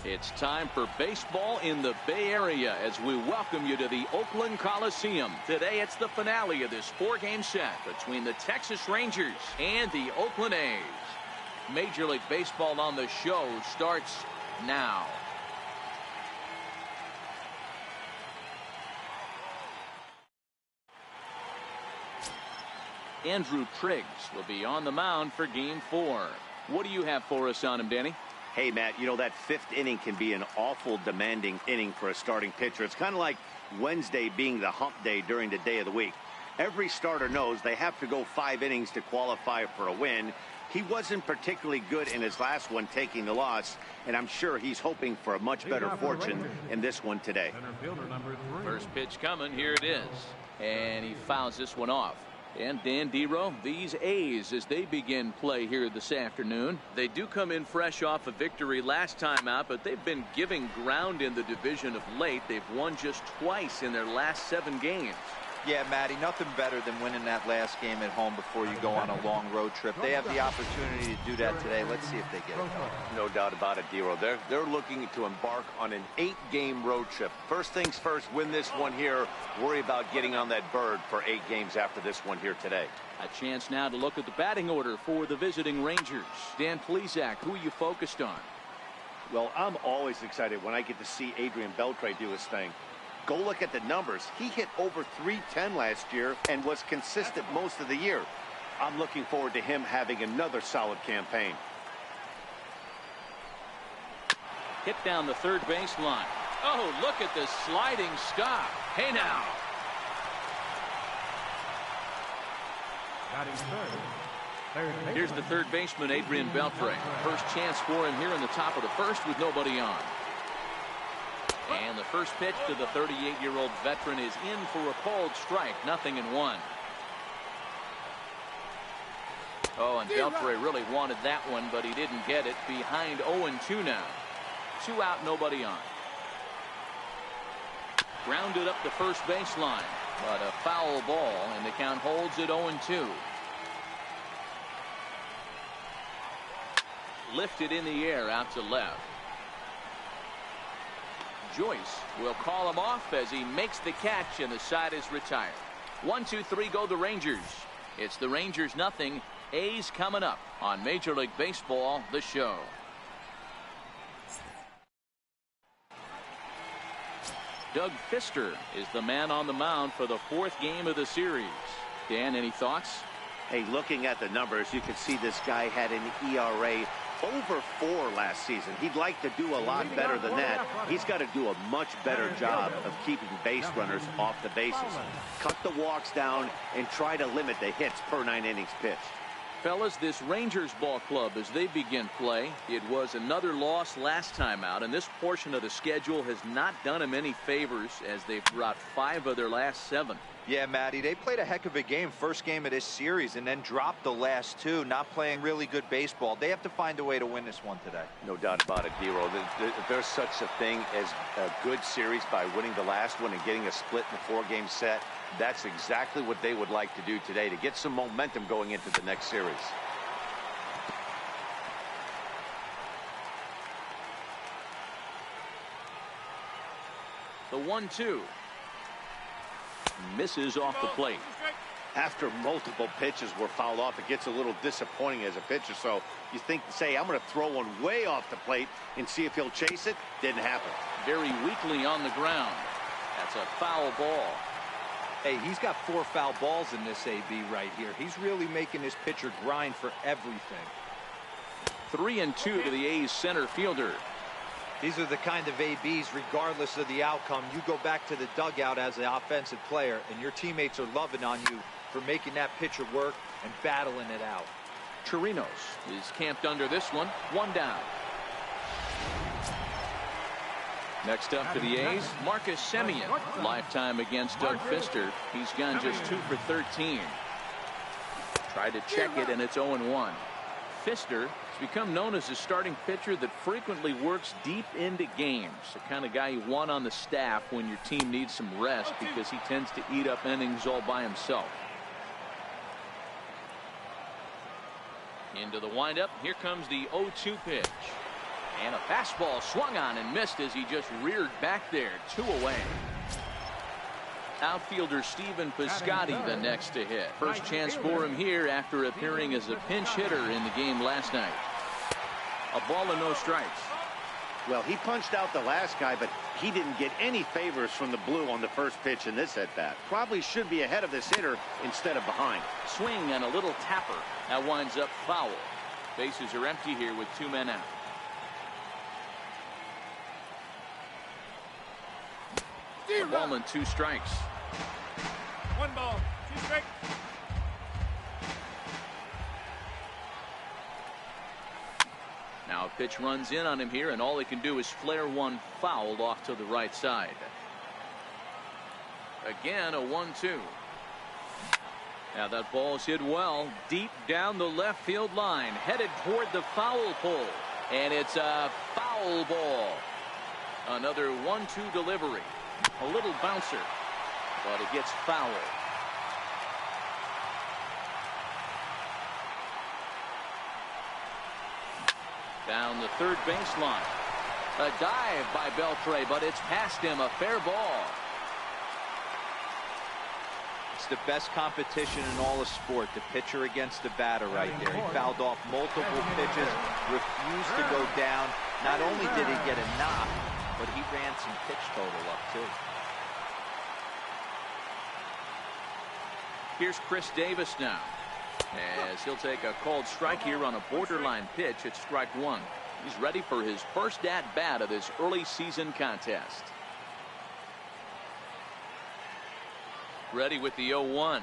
It's time for baseball in the Bay Area as we welcome you to the Oakland Coliseum. Today it's the finale of this 4-game set between the Texas Rangers and the Oakland A's. Major League Baseball on the Show starts now. Andrew Triggs will be on the mound for Game 4. What do you have for us on him, Danny? Hey, Matt, you know that 5th inning can be an awful demanding inning for a starting pitcher. It's kind of like Wednesday being the hump day during the day of the week. Every starter knows they have to go 5 innings to qualify for a win. He wasn't particularly good in his last one, taking the loss, and I'm sure he's hoping for a much better fortune in this one today. First pitch coming, here it is, and he fouls this one off. And Dan Dero, these A's, as they begin play here this afternoon, they do come in fresh off a victory last time out, but they've been giving ground in the division of late. They've won just twice in their last 7 games. Yeah, Matty, nothing better than winning that last game at home before you go on a long road trip. They have the opportunity to do that today. Let's see if they get it. No doubt about it, Dero. They're looking to embark on an 8-game road trip. First things first, win this one here. Worry about getting on that bird for 8 games after this one here today. A chance now to look at the batting order for the visiting Rangers. Dan Plesac, who are you focused on? Well, I'm always excited when I get to see Adrian Beltre do his thing. Go look at the numbers. He hit over .310 last year and was consistent most of the year. I'm looking forward to him having another solid campaign. Hit down the third baseline. Oh, look at this sliding stop. Hey now. Here's the third baseman, Adrian Beltre. First chance for him here in the top of the first with nobody on. And the first pitch to the 38-year-old veteran is in for a called strike, 0-1. Oh, and Beltre really wanted that one, but he didn't get it. Behind 0-2 now. 2 out, nobody on. Grounded up the first baseline, but a foul ball, and the count holds at 0-2. Lifted in the air out to left. Joyce will call him off as he makes the catch, and the side is retired. 1-2-3 go the Rangers. It's the Rangers 0, A's coming up on Major League Baseball, the show. Doug Fister is the man on the mound for the 4th game of the series. Dan, any thoughts? Hey, looking at the numbers, you can see this guy had an ERA over 4 last season. He'd like to do a lot better than that. He's got to do a much better job of keeping base runners off the bases. Cut the walks down and try to limit the hits per 9 innings pitched. Fellas, this Rangers ball club, as they begin play, it was another loss last time out, and this portion of the schedule has not done them any favors as they've dropped 5 of their last 7. Yeah, Matty, they played a heck of a game, first game of this series, and then dropped the last 2, not playing really good baseball. They have to find a way to win this one today. No doubt about it, Dero. There's such a thing as a good series by winning the last one and getting a split in the 4-game set. That's exactly what they would like to do today to get some momentum going into the next series. The 1-2. Misses off the plate. After multiple pitches were fouled off, it gets a little disappointing as a pitcher. So you think, say, I'm going to throw one way off the plate and see if he'll chase it. Didn't happen. Very weakly on the ground. That's a foul ball. Hey, he's got 4 foul balls in this AB right here. He's really making this pitcher grind for everything. 3-2 to the A's center fielder. These are the kind of ABs, regardless of the outcome. You go back to the dugout as an offensive player, and your teammates are loving on you for making that pitcher work and battling it out. Chirinos is camped under this one. 1 down. Next up for the A's, Marcus Semien. Lifetime against Doug Fister. He's gone just 2 for 13. Tried to check it, and it's 0-1. Fister has become known as a starting pitcher that frequently works deep into games. The kind of guy you want on the staff when your team needs some rest because he tends to eat up innings all by himself. Into the windup. Here comes the 0-2 pitch. And a fastball swung on and missed as he just reared back there. 2 away. Outfielder Stephen Piscotty the next to hit. First chance for him here after appearing as a pinch hitter in the game last night. A ball and no strikes. Well, he punched out the last guy, but he didn't get any favors from the blue on the first pitch in this at-bat. Probably should be ahead of this hitter instead of behind. Swing and a little tapper. That winds up foul. Bases are empty here with 2 men out. A ball and 2 strikes. 1 ball, 2 strikes. Now a pitch runs in on him here, and all he can do is flare one foul off to the right side. Again, a 1-2. Now that ball's hit well, deep down the left field line, headed toward the foul pole, and it's a foul ball. Another 1-2 delivery. A little bouncer, but it gets foul. Down the third baseline. A dive by Beltre, but it's past him. A fair ball. It's the best competition in all of sport, the pitcher against the batter right there. He fouled off multiple pitches, refused to go down. Not only did he get a knock, but he ran some pitch total up too. Here's Chris Davis now, as he'll take a called strike here on a borderline pitch at strike 1. He's ready for his first at-bat of this early season contest. Ready with the 0-1.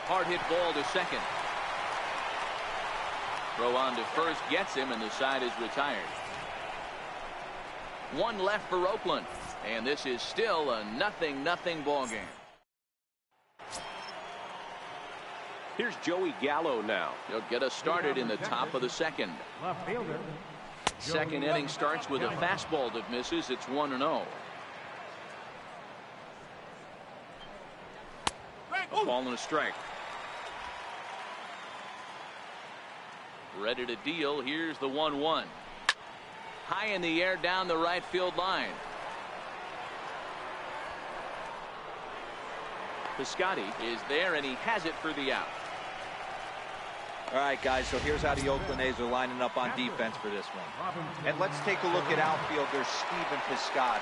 Hard hit ball to second. Throw on to first gets him, and the side is retired. 1 left for Oakland, and this is still a 0-0 ball game. Here's Joey Gallo now. He'll get us started in the top of the second. Left fielder. Second inning starts with a fastball that misses. It's 1-0. A ball and a strike. Ready to deal. Here's the 1-1. High in the air down the right field line. Piscotty is there, and he has it for the out. All right, guys, so here's how the Oakland A's are lining up on defense for this one. And let's take a look at outfielder Stephen Piscotty.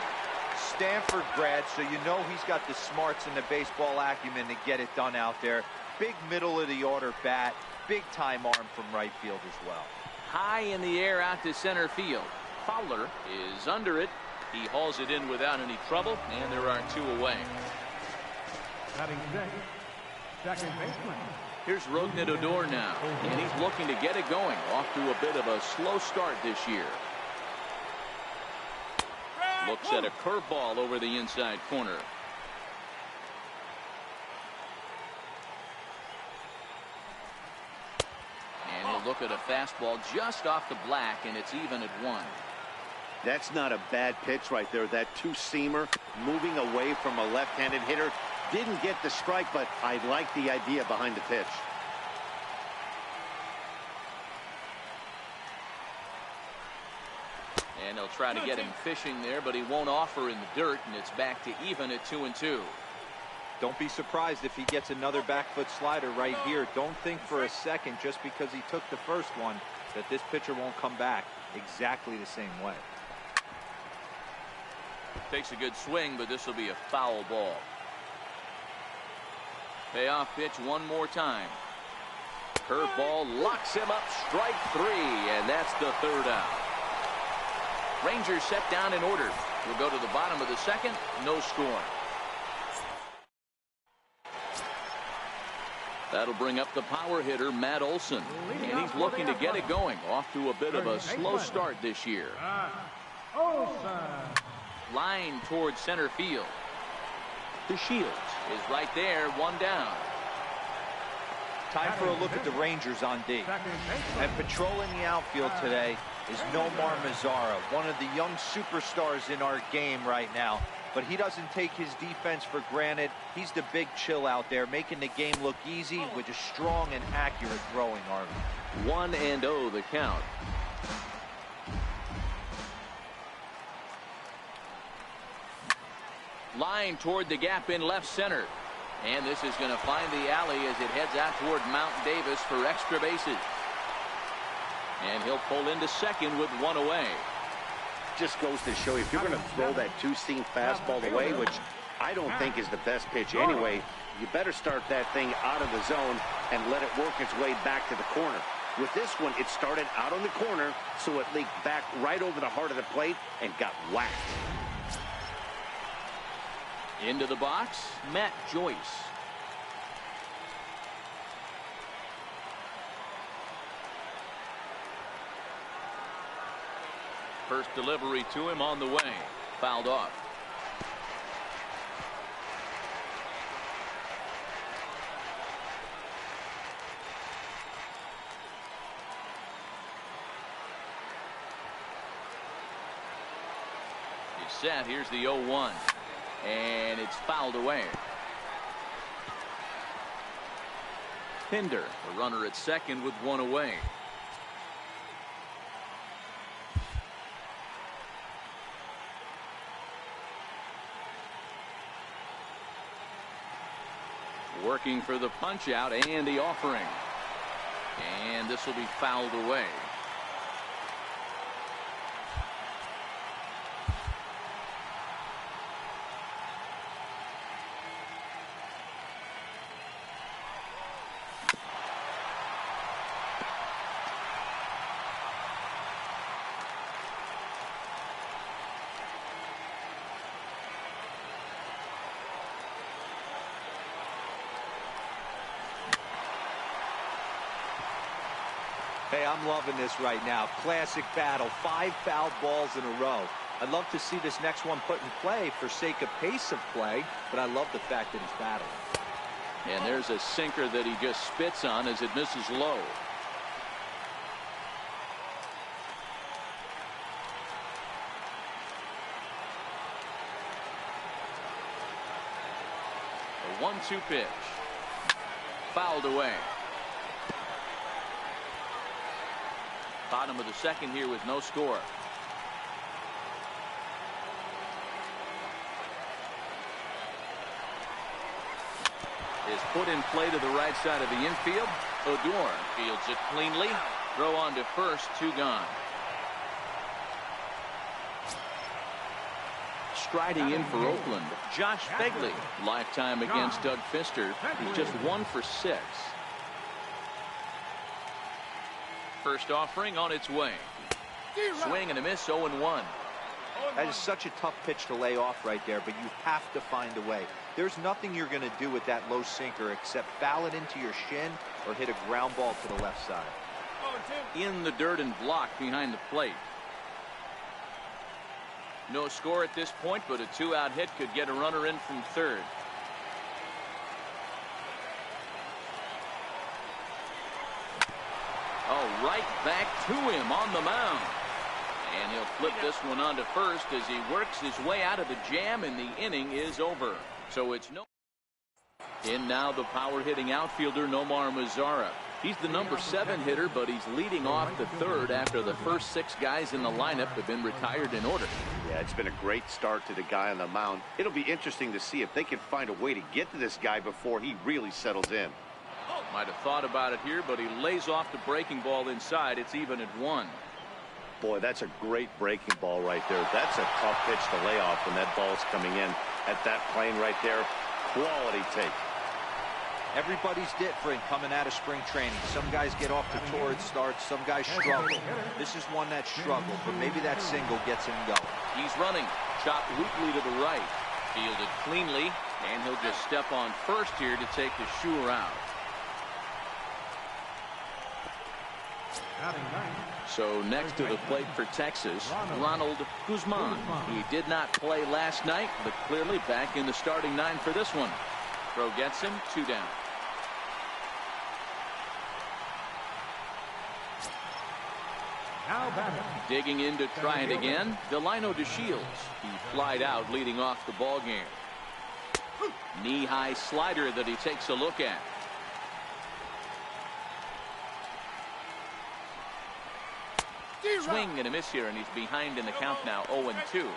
Stanford grad, so you know he's got the smarts and the baseball acumen to get it done out there. Big middle of the order bat, big time arm from right field as well. High in the air out to center field. Fowler is under it. He hauls it in without any trouble, and there are 2 away. Batting second baseman. Here's Rougned Odor now, and he's looking to get it going. Off to a bit of a slow start this year. Looks at a curveball over the inside corner. And he'll look at a fastball just off the black, and it's even at 1. That's not a bad pitch right there. That 2-seamer moving away from a left-handed hitter. Didn't get the strike, but I like the idea behind the pitch. And he'll try to get him fishing there, but he won't offer in the dirt, and it's back to even at 2-2. Don't be surprised if he gets another back foot slider right here. Don't think for a second, just because he took the first one, that this pitcher won't come back exactly the same way. Takes a good swing, but this will be a foul ball. Payoff pitch one more time. Curveball locks him up, strike 3, and that's the 3rd out. Rangers set down in order. We'll go to the bottom of the second. No score. That'll bring up the power hitter, Matt Olson. And he's looking to get it going. Off to a bit of a slow start this year. Line towards center field. The Shields is right there, 1 down. Time for a look at the Rangers on D. And patrolling the outfield today is Nomar Mazara, one of the young superstars in our game right now. But he doesn't take his defense for granted. He's the big chill out there, making the game look easy with a strong and accurate throwing arm. 1-0 the count. Line toward the gap in left center. And this is going to find the alley as it heads out toward Mount Davis for extra bases. And he'll pull into second with one away. Just goes to show you, if you're going to throw that two-seam fastball away, which I don't think is the best pitch anyway, you better start that thing out of the zone and let it work its way back to the corner. With this one, it started out on the corner, so it leaked back right over the heart of the plate and got whacked. Into the box, Matt Joyce. First delivery to him on the way. Fouled off. He's set. Here's the 0-1. And it's fouled away. Pinder, the runner at second with one away. Working for the punch out and the offering. And this will be fouled away. Hey, I'm loving this right now. Classic battle. 5 fouled balls in a row. I'd love to see this next one put in play for sake of pace of play, but I love the fact that he's battling. And there's a sinker that he just spits on as it misses low. A 1-2 pitch. Fouled away. Bottom of the second here with no score. Is put in play to the right side of the infield. Odor fields it cleanly. Throw on to first, 2 gone. Striding in for Oakland, Josh Begley. Lifetime against Doug Fister. He's just 1 for 6. First offering on its way. Swing and a miss, 0-1. That is such a tough pitch to lay off right there, but you have to find a way. There's nothing you're going to do with that low sinker except foul it into your shin or hit a ground ball to the left side. In the dirt and blocked behind the plate. No score at this point, but a 2-out hit could get a runner in from third. Oh, right back to him on the mound. And he'll flip this one on to first as he works his way out of the jam, and the inning is over. So it's no. In now the power hitting outfielder Nomar Mazara. He's the number 7 hitter, but he's leading off the third after the first 6 guys in the lineup have been retired in order. Yeah, it's been a great start to the guy on the mound. It'll be interesting to see if they can find a way to get to this guy before he really settles in. Might have thought about it here, but he lays off the breaking ball inside. It's even at 1. Boy, that's a great breaking ball right there. That's a tough pitch to lay off when that ball's coming in at that plane right there. Quality take. Everybody's different coming out of spring training. Some guys get off to torrid starts. Some guys struggle. This is one that struggled, but maybe that single gets him going. He's running. Chopped weakly to the right. Fielded cleanly, and he'll just step on first here to take the shooter out. So next to the plate for Texas, Ronald Guzman. He did not play last night, but clearly back in the starting 9 for this one. Throw gets him, 2 down. Digging in to try it again, Delino DeShields. He flied out leading off the ball game. Knee-high slider that he takes a look at. Swing and a miss here, and he's behind in the count now, 0-2.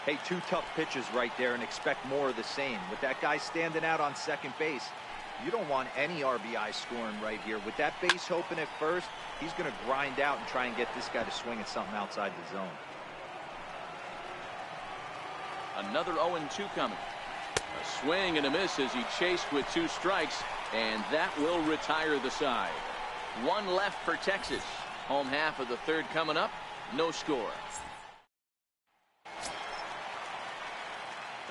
Hey, two tough pitches right there, and expect more of the same. With that guy standing out on second base, you don't want any RBI scoring right here. With that base open at first, he's going to grind out and try and get this guy to swing at something outside the zone. Another 0-2 coming. A swing and a miss as he chased with 2 strikes, and that will retire the side. 1 left for Texas. Home half of the 3rd coming up. No score.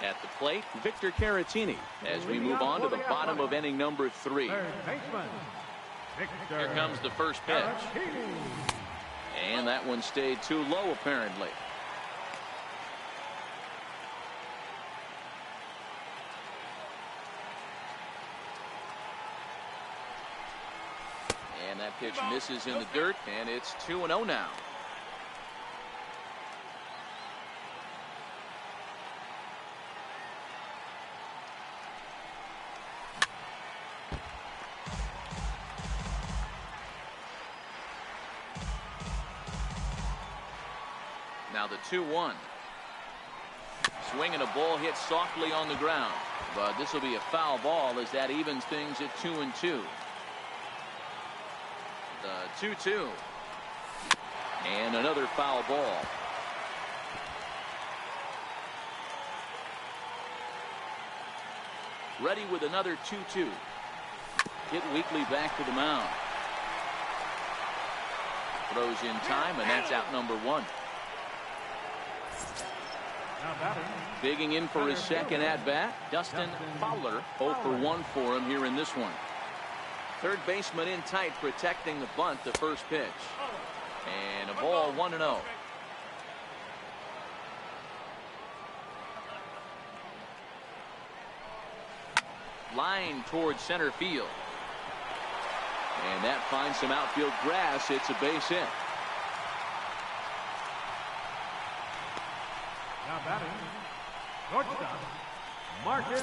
At the plate, Victor Caratini as we move on to the bottom of inning number 3. Here comes the first pitch. And that one stayed too low apparently. And that pitch misses in the dirt, and it's 2-0 now. Now the 2-1. Swinging a ball hit softly on the ground, but this will be a foul ball as that evens things at 2-2. The 2-2. And another foul ball. Ready with another 2-2. Hit weakly back to the mound. Throws in time, and that's out number 1. Bigging in for his second at-bat, Dustin Fowler. 0 for 1 for him here in this one. Third baseman in tight, protecting the bunt, the first pitch. And a ball, 1-0. Line towards center field. And that finds some outfield grass. It's a base hit. Now batting, shortstop, Marcus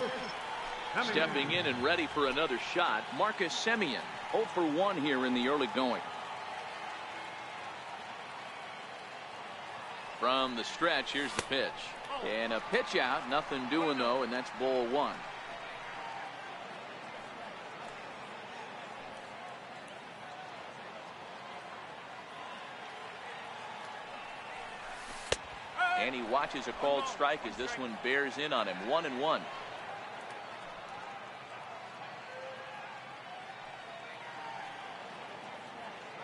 Semien. Stepping in and ready for another shot, Marcus Semien. 0 for 1 here in the early going. From the stretch, here's the pitch. And a pitch out, nothing doing though, and that's ball 1. And he watches a called strike as this one bears in on him. 1-1.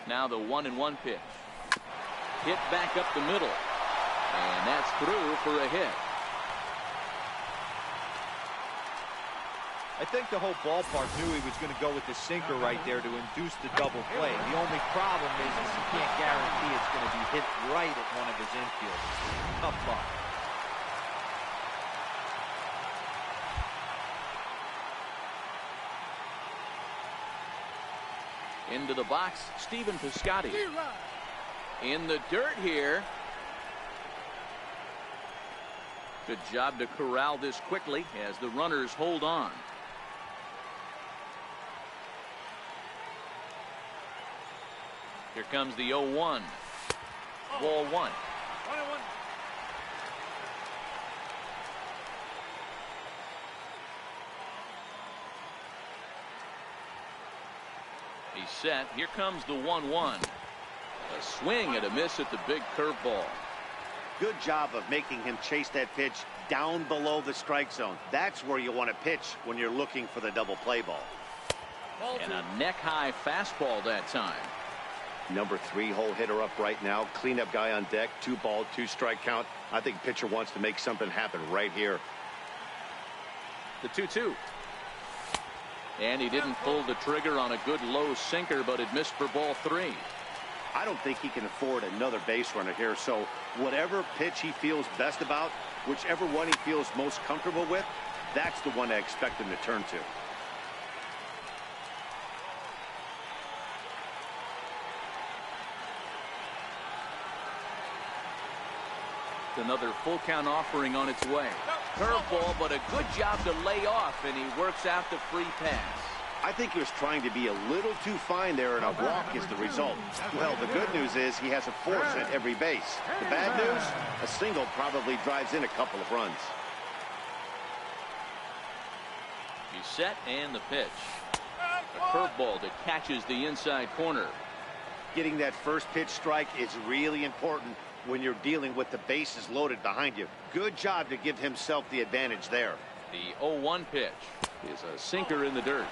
Now the 1-1 pitch. Hit back up the middle. And that's through for a hit. I think the whole ballpark knew he was going to go with the sinker right there to induce the double play. The only problem is he can't guarantee it's going to be hit right at one of his infielders. Tough luck. Into the box, Stephen Piscotty. In the dirt here. Good job to corral this quickly as the runners hold on. Here comes the 0-1. Ball 1. He's set. Here comes the 1-1. A swing and a miss at the big curveball. Good job of making him chase that pitch down below the strike zone. That's where you want to pitch when you're looking for the double play ball. And a neck-high fastball that time. Number 3 hole hitter up right now. Cleanup guy on deck. 2-ball, 2-strike count. I think pitcher wants to make something happen right here. The 2-2. And he didn't pull the trigger on a good low sinker, but it missed for ball 3. I don't think he can afford another base runner here. So whatever pitch he feels best about, whichever one he feels most comfortable with, that's the one I expect him to turn to. Another full count offering on its way. Curveball, but a good job to lay off, and he works out the free pass. I think he was trying to be a little too fine there, and a walk is the result. Well, the good news is he has a force at every base. The bad news, a single probably drives in a couple of runs. He's set, and the pitch. A curveball that catches the inside corner. Getting that first pitch strike is really important when you're dealing with the bases loaded behind you. Good job to give himself the advantage there. The 0-1 pitch is a sinker in the dirt.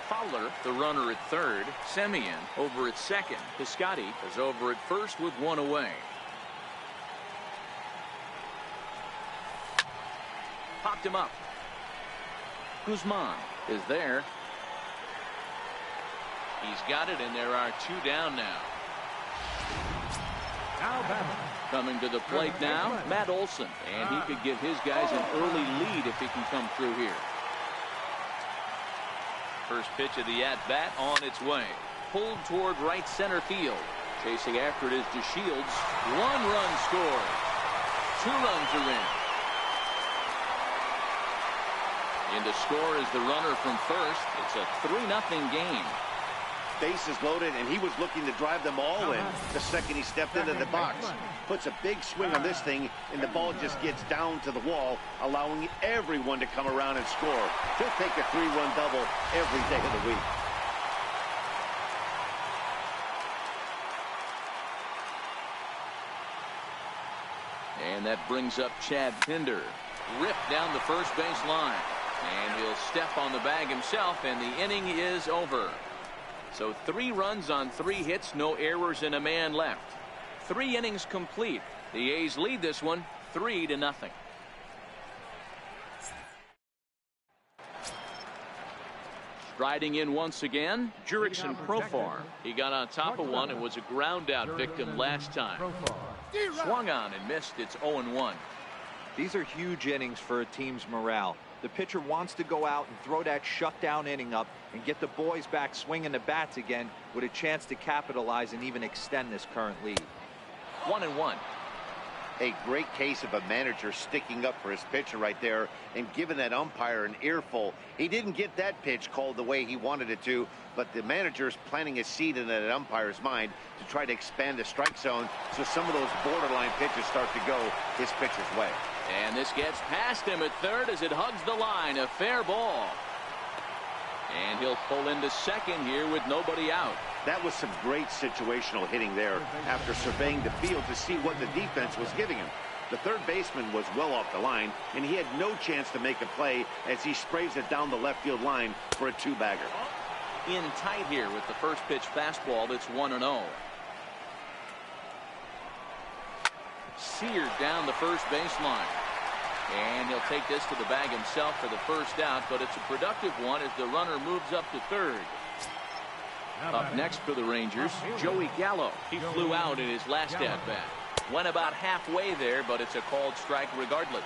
Fowler, the runner at third. Semien over at second. Piscotty is over at first with one away. Popped him up. Guzman is there. He's got it, and there are two down now. Coming to the plate now, Matt Olson, and he could give his guys an early lead if he can come through here. First pitch of the at-bat on its way. Pulled toward right center field. Chasing after it is DeShields. One run scored. 2 runs are in. In to score is the runner from first. It's a 3-0 game. Bases loaded, and he was looking to drive them all in the second he stepped into the box. Puts a big swing on this thing, and the ball just gets down to the wall, allowing everyone to come around and score. He'll take a 3-run double every day of the week. And that brings up Chad Pinder. Ripped down the first base line. And he'll step on the bag himself, and the inning is over. So 3 runs on 3 hits, no errors, and a man left. 3 innings complete. The A's lead this one 3-0. Striding in once again, Jurickson Profar. He got on top of one and was a ground out victim last time. Swung on and missed. It's 0-1. These are huge innings for a team's morale. The pitcher wants to go out and throw that shutdown inning up and get the boys back swinging the bats again with a chance to capitalize and even extend this current lead. 1-1. A great case of a manager sticking up for his pitcher right there and giving that umpire an earful. He didn't get that pitch called the way he wanted it to, but the manager's planting a seed in that umpire's mind to try to expand the strike zone so some of those borderline pitches start to go his pitcher's way. And this gets past him at third as it hugs the line. A fair ball. And he'll pull into second here with nobody out. That was some great situational hitting there after surveying the field to see what the defense was giving him. The third baseman was well off the line, and he had no chance to make a play as he sprays it down the left field line for a 2-bagger. In tight here with the first pitch fastball. That's 1-0. Seared down the first baseline. And he'll take this to the bag himself for the first out, but it's a productive one as the runner moves up to third. Up next for the Rangers, Joey Gallo. He flew out in his last at-bat. Went about halfway there, but it's a called strike regardless.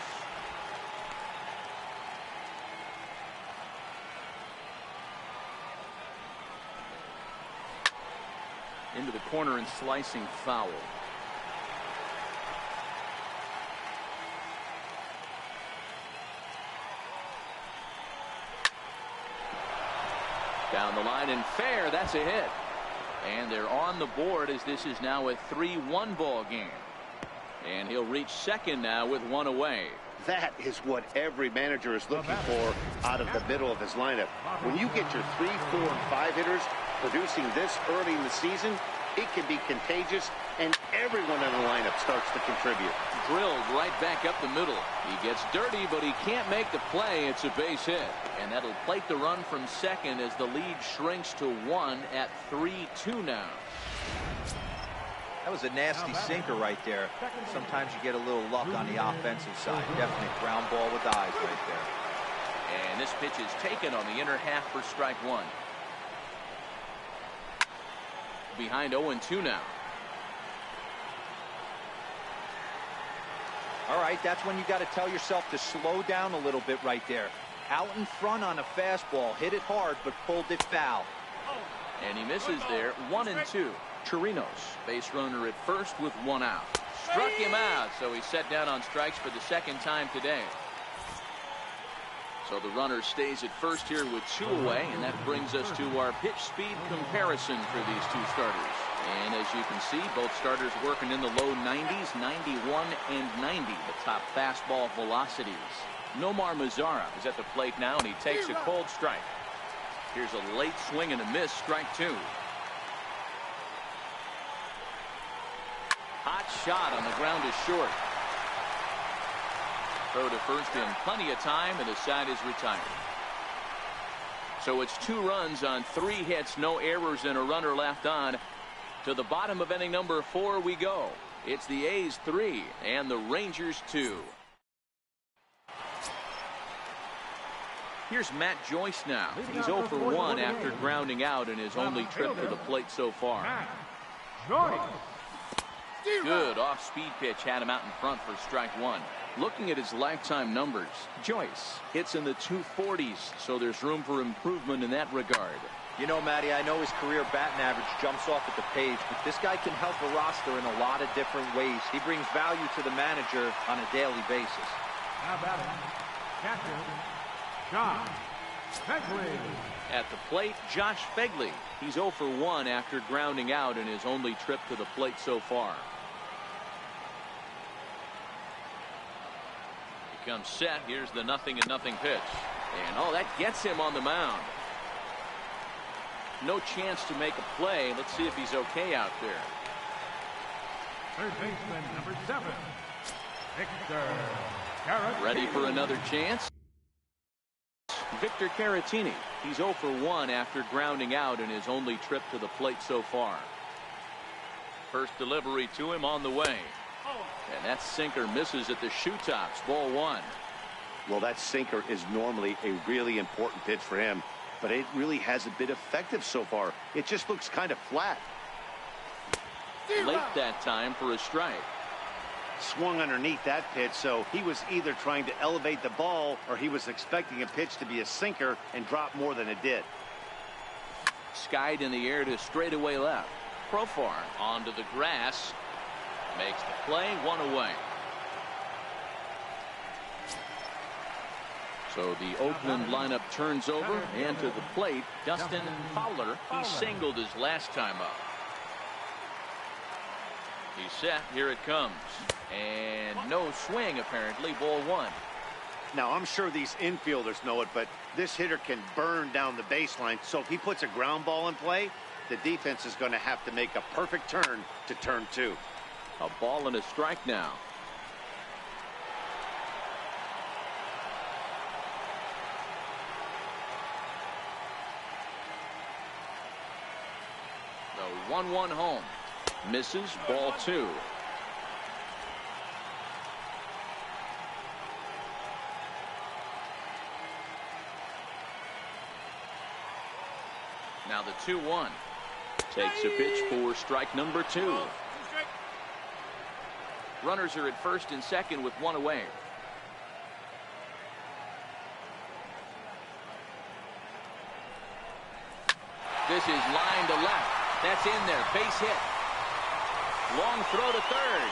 Into the corner and slicing foul. Down the line and fair. That's a hit. And they're on the board as this is now a 3-1 ball game. And he'll reach second now with one away. That is what every manager is looking for out of the middle of his lineup. When you get your 3, 4, and 5 hitters producing this early in the season, it can be contagious, and everyone in the lineup starts to contribute. Drilled right back up the middle. He gets dirty, but he can't make the play. It's a base hit. And that'll plate the run from second as the lead shrinks to 1 at 3-2 now. That was a nasty sinker right there. Sometimes you get a little luck on the offensive side. Definitely ground ball with eyes right there. And this pitch is taken on the inner half for strike 1. Behind 0-2 now. All right, that's when you got to tell yourself to slow down a little bit right there. Out in front on a fastball, hit it hard, but pulled it foul. And he misses there. 1-2. Chirinos, base runner at first with 1 out. Struck him out, so he's set down on strikes for the second time today. So the runner stays at first here with 2 away, and that brings us to our pitch speed comparison for these two starters. And as you can see, both starters working in the low 90s, 91 and 90, the top fastball velocities. Nomar Mazara is at the plate now, and he takes a cold strike. Here's a late swing and a miss, strike 2. Hot shot on the ground is short. Throw to first in plenty of time, and the side is retired. So it's 2 runs on 3 hits, no errors, and a runner left on. To the bottom of inning number 4 we go. It's the A's 3 and the Rangers 2. Here's Matt Joyce now. He's 0 for 1 after grounding out in his only trip to the plate so far. Good off-speed pitch had him out in front for strike 1. Looking at his lifetime numbers, Joyce hits in the 240s, so there's room for improvement in that regard. You know, Matty, I know his career batting average jumps off at the page, but this guy can help a roster in a lot of different ways. He brings value to the manager on a daily basis. Now batting, catcher, Josh Begley. At the plate, Josh Begley. He's 0 for 1 after grounding out in his only trip to the plate so far. He comes set. Here's the 0-0 pitch. And oh, that gets him on the mound. No chance to make a play. Let's see if he's okay out there. Third baseman number 7, Victor Caratini. Ready for another chance? Victor Caratini. He's 0 for 1 after grounding out in his only trip to the plate so far. First delivery to him on the way. And that sinker misses at the shoe tops. Ball 1. Well, that sinker is normally a really important pitch for him, but it really hasn't been effective so far. It just looks kind of flat. Late that time for a strike. Swung underneath that pitch, so he was either trying to elevate the ball or he was expecting a pitch to be a sinker and drop more than it did. Skied in the air to straightaway left. Profar onto the grass. Makes the play, 1 away. So the Oakland lineup turns over, and to the plate, Dustin Fowler. He singled his last time up. He's set. Here it comes. And no swing, apparently. Ball 1. Now, I'm sure these infielders know it, but this hitter can burn down the baseline. So if he puts a ground ball in play, the defense is going to have to make a perfect turn to turn 2. A ball and a strike now. The 1-1 home. Misses. Ball 2. Now the 2-1. Takes a pitch for strike number 2. Runners are at first and second with 1 away. This is line to left. That's in there. Base hit. Long throw to third.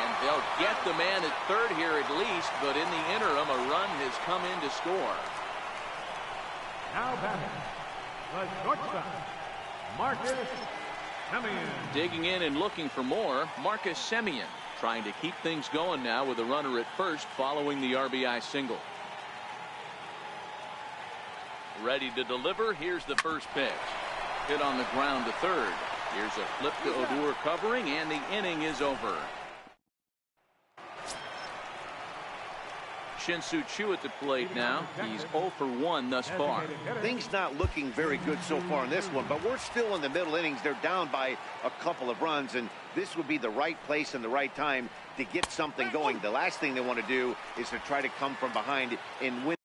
And they'll get the man at third here at least, but in the interim, a run has come in to score. Now batting, the shortstop, Marcus Semien. Digging in and looking for more, Marcus Semien trying to keep things going now with a runner at first following the RBI single. Ready to deliver. Here's the first pitch. Hit on the ground to third. Here's a flip to Odor covering, and the inning is over. Shin-Soo Choo at the plate now. He's 0 for 1 thus far. Things not looking very good so far in this one, but we're still in the middle innings. They're down by a couple of runs, and this would be the right place and the right time to get something going. The last thing they want to do is to try to come from behind and win.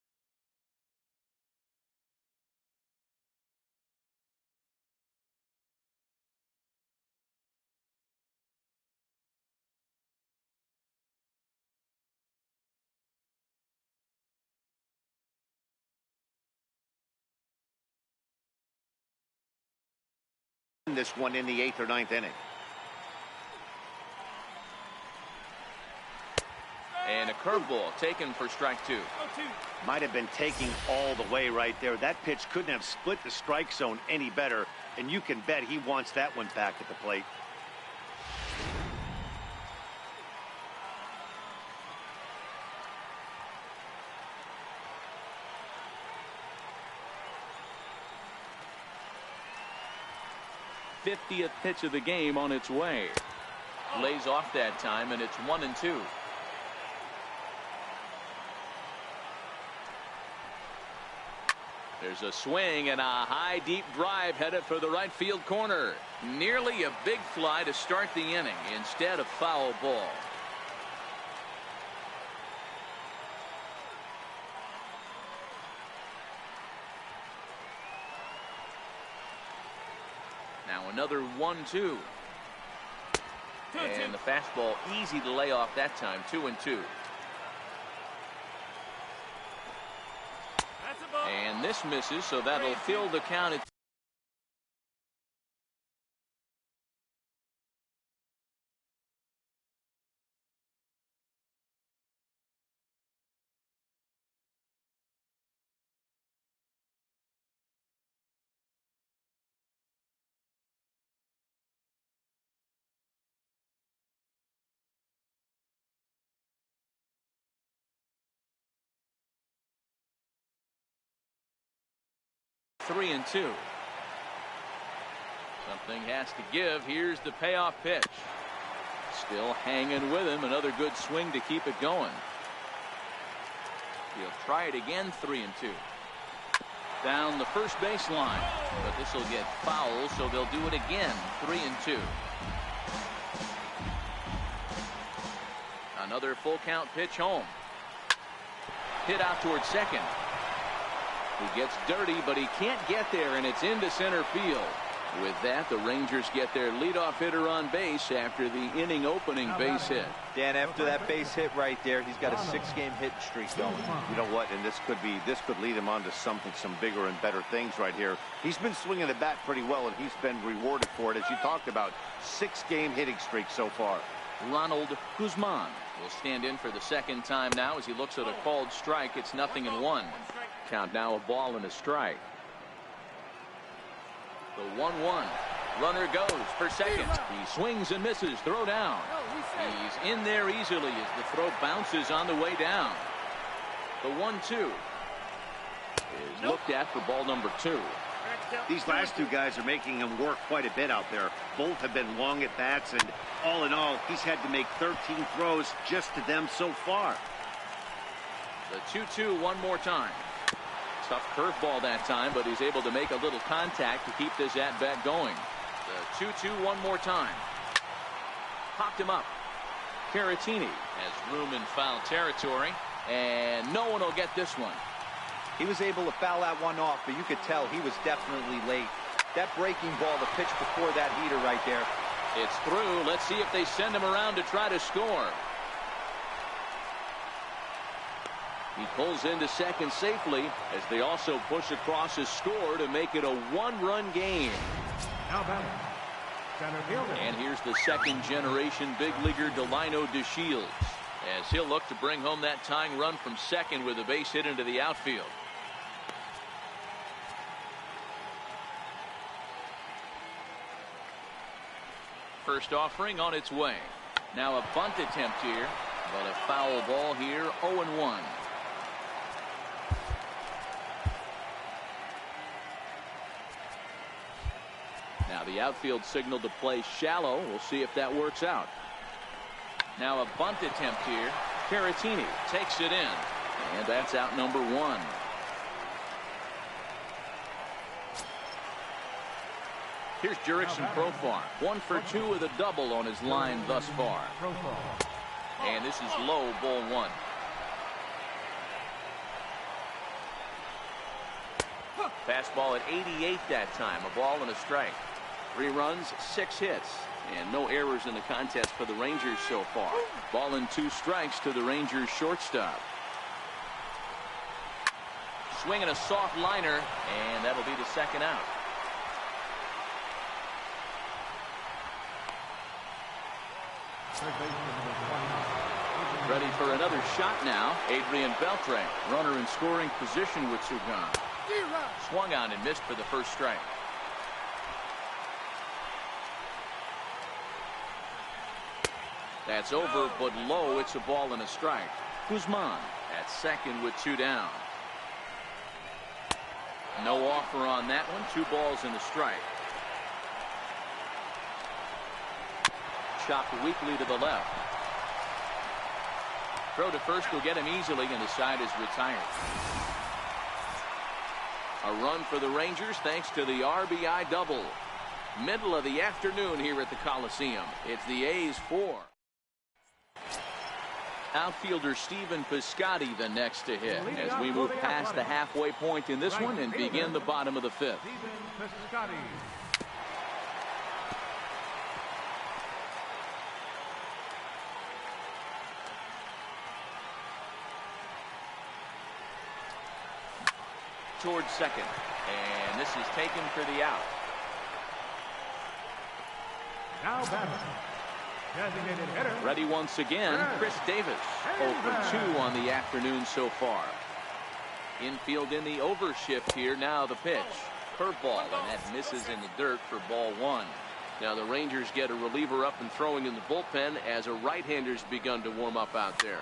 This one in the 8th or 9th inning. And a curveball taken for strike 2. Might have been taking all the way right there. That pitch couldn't have split the strike zone any better, and you can bet he wants that one back at the plate. '50th pitch of the game on its way. Lays off that time, and it's 1-2. There's a swing and a high deep drive headed for the right field corner. Nearly a big fly to start the inning. Instead, a foul ball. Now another 1-2. And the fastball easy to lay off that time. 2-2. And this misses, so that'll fill the count at 3-2. Something has to give. Here's the payoff pitch. Still hanging with him. Another good swing to keep it going. He'll try it again. 3-2. Down the first base line, but this will get foul, so they'll do it again. 3-2. Another full count pitch home. Hit out towards second. He gets dirty, but he can't get there, and it's into center field. With that, the Rangers get their leadoff hitter on base after the inning opening base hit. Dan, after that base hit right there, he's got a 6-game hit streak going. You know what? And this could lead him on to some bigger and better things right here. He's been swinging the bat pretty well, and he's been rewarded for it, as you talked about. 6-game hitting streak so far. Ronald Guzman will stand in for the second time now as he looks at a called strike. It's 0-1. Count now, a ball and a strike. The 1-1. Runner goes for second. He swings and misses. Throw down. He's in there easily as the throw bounces on the way down. The 1-2 is looked at for ball number 2. These last two guys are making him work quite a bit out there. Both have been long at bats, and all in all, he's had to make 13 throws just to them so far. The 2-2 one more time. Tough curveball that time, but he's able to make a little contact to keep this at-bat going. The 2-2 one more time. Popped him up. Caratini has room in foul territory, and no one will get this one. He was able to foul that one off, but you could tell he was definitely late. That breaking ball, the pitch before that heater right there. It's through. Let's see if they send him around to try to score. He pulls into second safely as they also push across his score to make it a 1-run game. Now batting, center fielder. And here's the second-generation big leaguer Delino DeShields as he'll look to bring home that tying run from second with a base hit into the outfield. First offering on its way. Now a bunt attempt here, but a foul ball here. 0-1. Now the outfield signal to play shallow. We'll see if that works out. Now a bunt attempt here. Caratini takes it in, and that's out number 1. Here's Jurickson Profar, 1 for 2 with a double on his line thus far. And this is Lowe, ball 1. Fastball at 88 that time, a ball and a strike. 3 runs, 6 hits, and no errors in the contest for the Rangers so far. Ball and 2 strikes to the Rangers shortstop. Swinging a soft liner, and that'll be the second out. Ready for another shot now. Adrian Beltre, runner in scoring position with two gone. Swung on and missed for the first strike. That's over, but low. It's a ball and a strike. Guzman at second with two down. No offer on that one. 2 balls and a strike. Chopped weakly to the left. Throw to first will get him easily, and the side is retired. A run for the Rangers thanks to the RBI double. Middle of the afternoon here at the Coliseum. It's the A's 4. Outfielder Stephen Piscotty the next to hit as we move past the halfway point in this one and begin the bottom of the 5th. Towards second, and this is taken for the out. Now batting. Designated hitter. Ready once again, Chris Davis. 0 for 2 on the afternoon so far. Infield in the overshift here. Now the pitch. Curveball, and that misses in the dirt for ball 1. Now the Rangers get a reliever up and throwing in the bullpen as a right-hander's begun to warm up out there.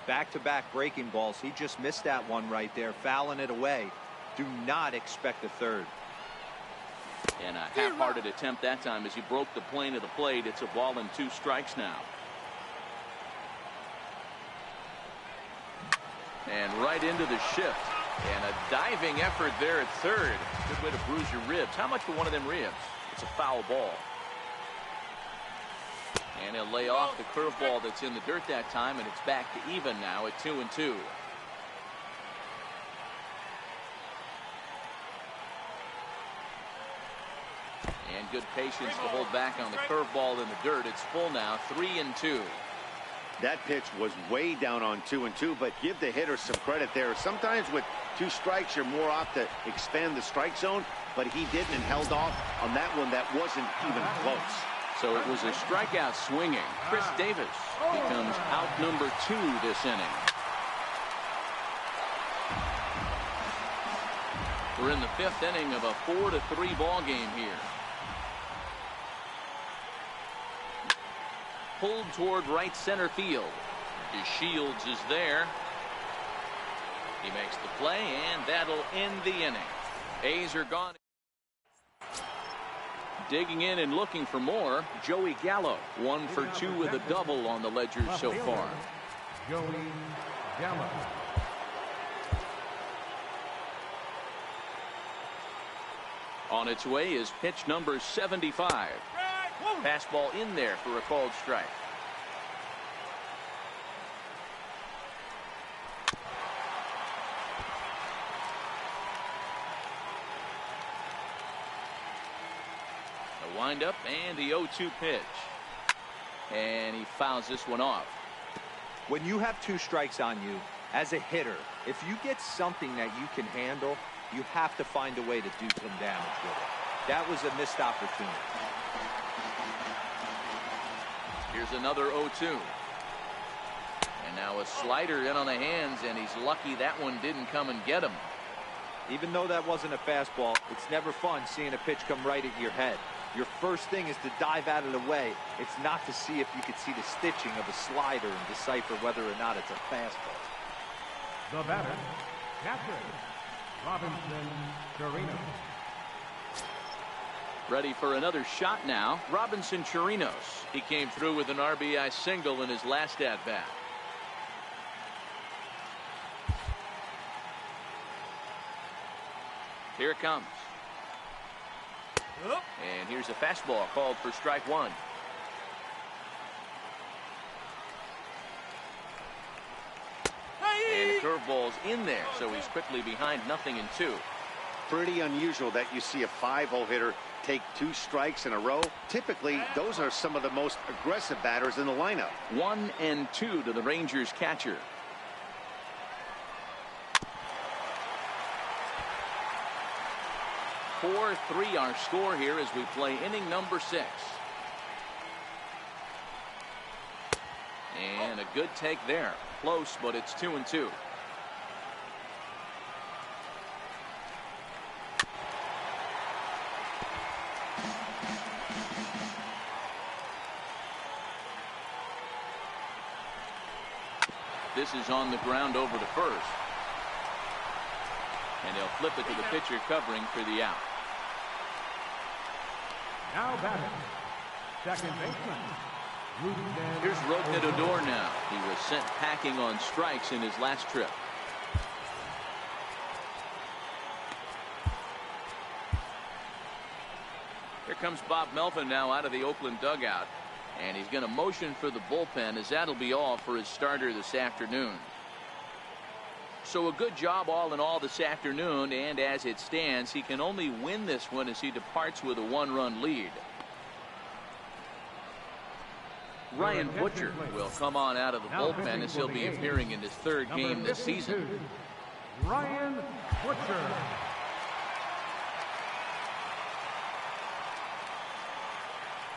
Back-to-back breaking balls. He just missed that one right there, fouling it away. Do not expect a third. And a half-hearted attempt that time as he broke the plane of the plate. It's a ball and 2 strikes now. And right into the shift. And a diving effort there at third. Good way to bruise your ribs. How much for one of them ribs? It's a foul ball. And he'll lay off the curveball that's in the dirt that time, and it's back to even now at 2-2. And good patience to hold back on the curveball in the dirt. It's full now, 3-2. That pitch was way down on 2-2, but give the hitter some credit there. Sometimes with 2 strikes, you're more off to expand the strike zone, but he didn't and held off on that one that wasn't even close. So it was a strikeout swinging. Chris Davis becomes out number 2 this inning. We're in the 5th inning of a 4-3 ball game here. Pulled toward right center field. DeShields is there. He makes the play, and that'll end the inning. A's are gone. Digging in and looking for more, Joey Gallo. 1 for 2 with a double on the ledger so far. Joey Gallo. On its way is pitch number 75. Fastball in there for a called strike. The windup and the 0-2 pitch. And he fouls this one off. When you have 2 strikes on you, as a hitter, if you get something that you can handle, you have to find a way to do some damage with it. That was a missed opportunity. Here's another 0-2. And now a slider in on the hands, and he's lucky that one didn't come and get him. Even though that wasn't a fastball, it's never fun seeing a pitch come right at your head. Your first thing is to dive out of the way. It's not to see if you can see the stitching of a slider and decipher whether or not it's a fastball. The batter, catcher, Robinson Chirinos. Ready for another shot now. Robinson Chirinos. He came through with an RBI single in his last at-bat. Here it comes. And here's a fastball called for strike 1. And the curveball's in there, so he's quickly behind 0-2. Pretty unusual that you see a 5-hole hitter take 2 strikes in a row. Typically, those are some of the most aggressive batters in the lineup. 1-2 to the Rangers catcher. (4-3) our score here as we play inning number 6. And a good take there. Close, but it's 2-2. This is on the ground over to first. And they'll flip it to the pitcher covering for the out. Now batting, second baseman. Here's Rougned Odor now. He was sent packing on strikes in his last trip. Here comes Bob Melvin now out of the Oakland dugout. And he's going to motion for the bullpen, as that'll be all for his starter this afternoon. So a good job all in all this afternoon, and as it stands, he can only win this one as he departs with a 1-run lead. Ryan Butcher will come on out of the bullpen as he'll be appearing in his third game this season. Ryan Butcher.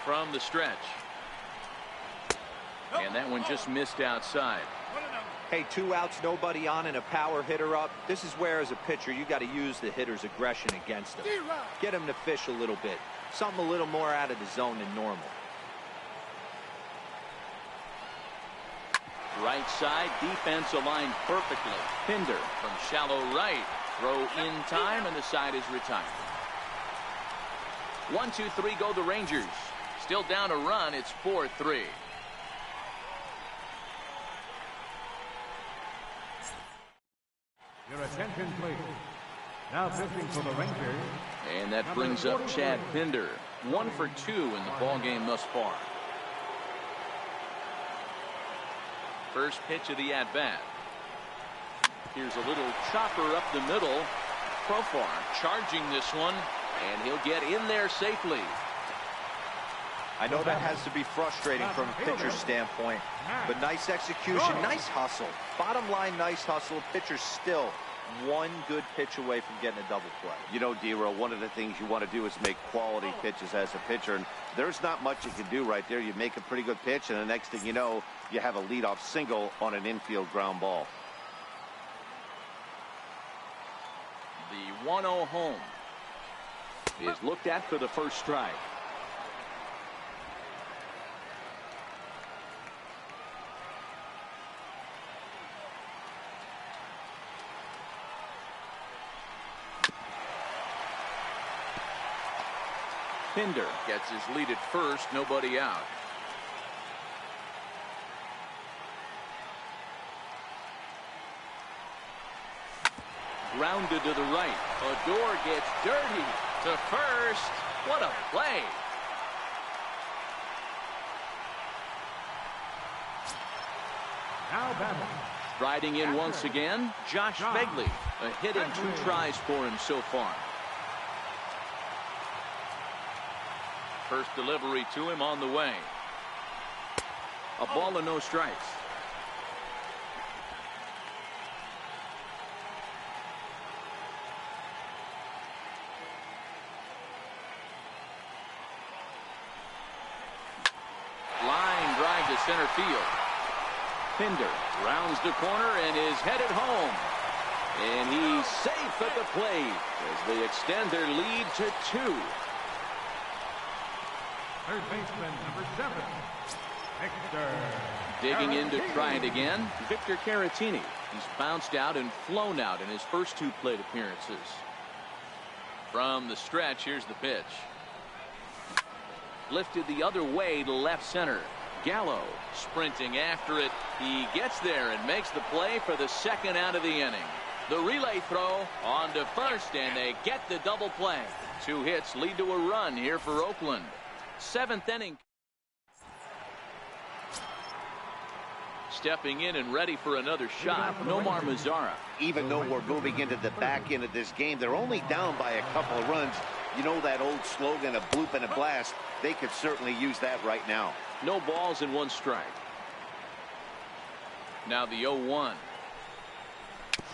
From the stretch. And that one just missed outside. Hey, 2 outs, nobody on, and a power hitter up. This is where, as a pitcher, you got to use the hitter's aggression against him. Get him to fish a little bit. Something a little more out of the zone than normal. Right side, defense aligned perfectly. Pinder from shallow right. Throw in time, and the side is retired. 1-2-3 go the Rangers. Still down a run. It's 4-3. Your attention, please. Now pitching for the Rangers. And that brings up Chad Pinder. 1 for 2 in the ball game thus far. First pitch of the at-bat. Here's a little chopper up the middle. Profar charging this one, and he'll get in there safely. I know that has to be frustrating from a pitcher's standpoint, but nice execution, nice hustle. Bottom line, nice hustle. Pitcher's still one good pitch away from getting a double play. You know, D-Row, one of the things you want to do is make quality pitches as a pitcher, and there's not much you can do right there. You make a pretty good pitch, and the next thing you know, you have a leadoff single on an infield ground ball. The 1-0 home is looked at for the first strike. Pinder gets his lead at first, nobody out. Grounded to the right. Odor gets dirty to first. What a play. Now batting. Striding in once again, Josh Begley. A hit in 2 tries for him so far. First delivery to him on the way. A ball and no strikes. Line drive to center field. Pinder rounds the corner and is headed home. And he's safe at the plate as they extend their lead to 2. Third baseman, number 7, Victor. Digging in to try it again, Victor Caratini. He's bounced out and flown out in his first 2 plate appearances. From the stretch, here's the pitch. Lifted the other way to left center. Gallo sprinting after it. He gets there and makes the play for the second out of the inning. The relay throw on to first, and they get the double play. 2 hits lead to a run here for Oakland. 7th inning. Stepping in and ready for another shot, Nomar Mazara. Even though we're moving into the back end of this game, they're only down by a couple of runs. You know that old slogan, a bloop and a blast. They could certainly use that right now. No balls and 1 strike. Now the 0-1.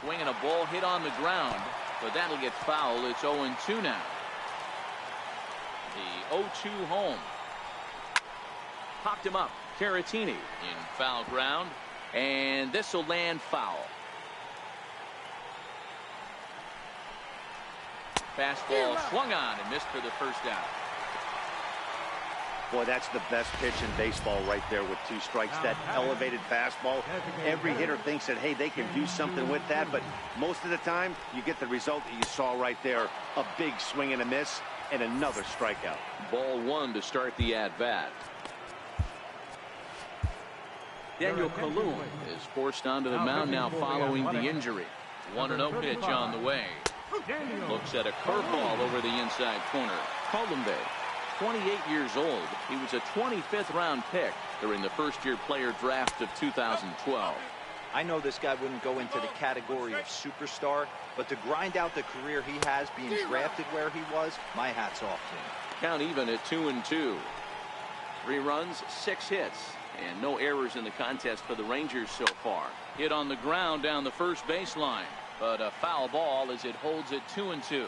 Swinging a ball hit on the ground, but that'll get foul. It's 0-2 now. The 0-2 home. Popped him up. Caratini in foul ground, and this will land foul. Fastball swung on and missed for the first out. Boy, that's the best pitch in baseball right there with 2 strikes. That elevated fastball. Every hitter thinks that, hey, they can do something with that, but most of the time you get the result that you saw right there. A big swing and a miss and another strikeout. Ball 1 to start the at-bat. Daniel Kalum is forced onto the mound now following the injury. 1-0 pitch on the way. Looks at a curveball over the inside corner. Columbe, 28 years old. He was a 25th round pick during the first-year player draft of 2012. I know this guy wouldn't go into the category of superstar, but to grind out the career he has being drafted where he was, my hat's off to him. Count even at 2-2. 3 runs, 6 hits, and no errors in the contest for the Rangers so far. Hit on the ground down the first baseline, but a foul ball as it holds it 2-2.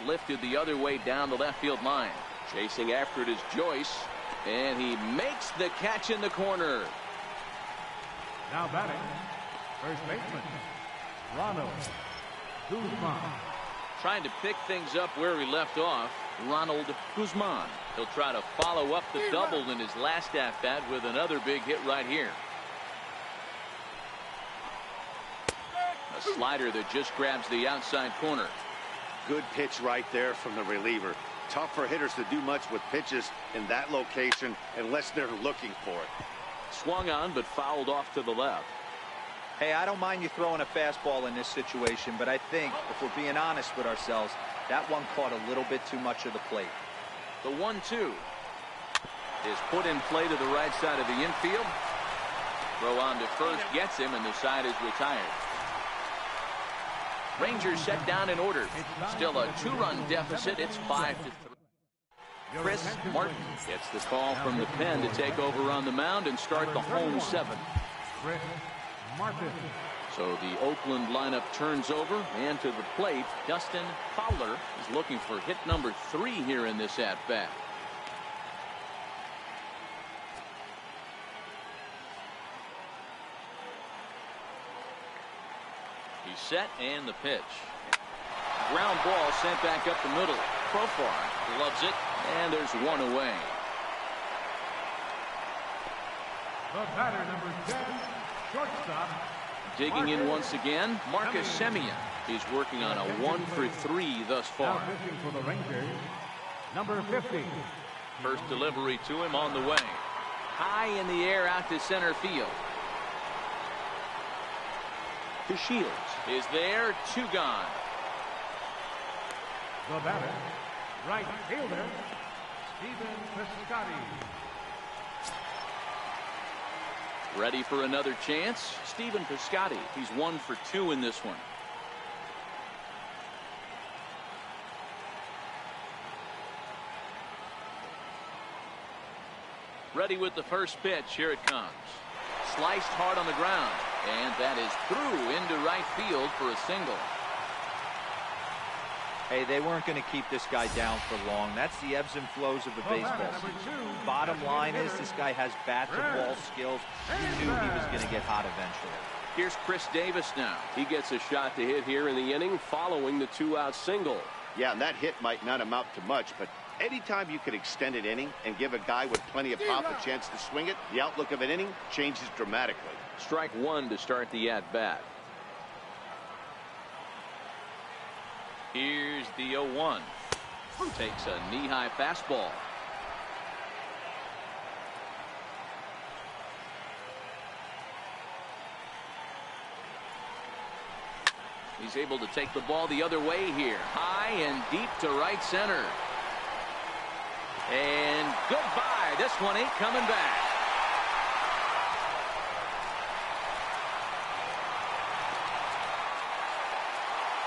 Lifted the other way down the left field line. Chasing after it is Joyce, and he makes the catch in the corner. Now batting, first baseman, Ronald Guzman. Trying to pick things up where he left off, Ronald Guzman. He'll try to follow up the double in his last at-bat with another big hit right here. A slider that just grabs the outside corner. Good pitch right there from the reliever. Tough for hitters to do much with pitches in that location unless they're looking for it. Swung on but fouled off to the left. Hey, I don't mind you throwing a fastball in this situation, but I think if we're being honest with ourselves, that one caught a little bit too much of the plate. The 1-2 is put in play to the right side of the infield. Throw on to first gets him, and the side is retired. Rangers set down in order. Still a 2-run deficit. It's 5-3. Chris Martin gets the call from the pen to take over on the mound and start the home 7. Chris Martin. So the Oakland lineup turns over, and to the plate, Dustin Fowler is looking for hit number 3 here in this at-bat. He's set, and the pitch. Ground ball sent back up the middle. Profar loves it, and there's one away. The batter, number 10, shortstop. Digging in once again, Marcus Semien. He's working on a 1-for-3 thus far. Now pitching for the Rangers, number 50. First delivery to him on the way. High in the air out to center field. To Shields is there, 2 gone. The batter, right fielder, Stephen Piscotty. Ready for another chance, Stephen Piscotty. He's 1 for 2 in this one. Ready with the first pitch. Here it comes. Sliced hard on the ground, and that is through into right field for a single. Hey, they weren't going to keep this guy down for long. That's the ebbs and flows of the baseball season. Bottom line is this guy has bat-to-ball skills. He knew he was going to get hot eventually. Here's Chris Davis now. He gets a shot to hit here in the inning following the 2-out single. Yeah, and that hit might not amount to much, but anytime you can extend an inning and give a guy with plenty of pop a chance to swing it, the outlook of an inning changes dramatically. Strike 1 to start the at-bat. Here's the 0-1. Takes a knee-high fastball. He's able to take the ball the other way here. High and deep to right center. And goodbye. This one ain't coming back.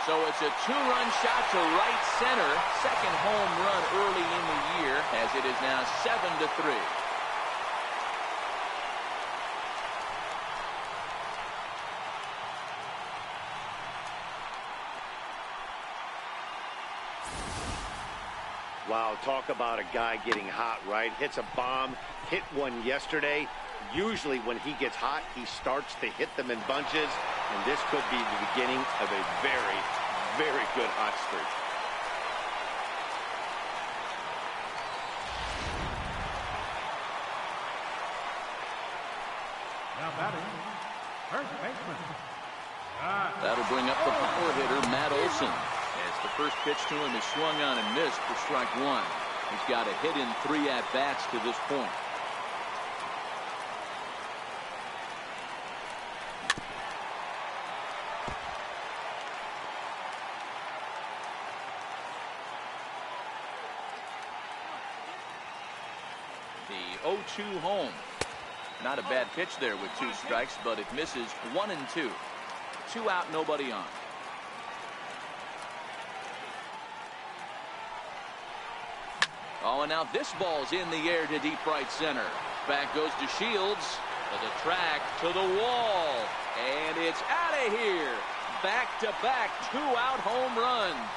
So it's a 2-run shot to right center. Second home run early in the year, as it is now 7-3. Wow, talk about a guy getting hot, right? Hits a bomb, hit one yesterday. Usually when he gets hot, he starts to hit them in bunches, and this could be the beginning of a very, very good hot streak. Now batting, first baseman. That'll bring up the power hitter, Matt Olson. As the first pitch to him is swung on and missed for strike one. He's got a hit in 3 at-bats to this point. The 0-2 home. Not a bad pitch there with 2 strikes, but it misses 1 and 2. 2 out, nobody on. Oh, and now this ball's in the air to deep right center. Back goes to Shields. To the track, to the wall. And it's out of here. Back-to-back 2-out home runs.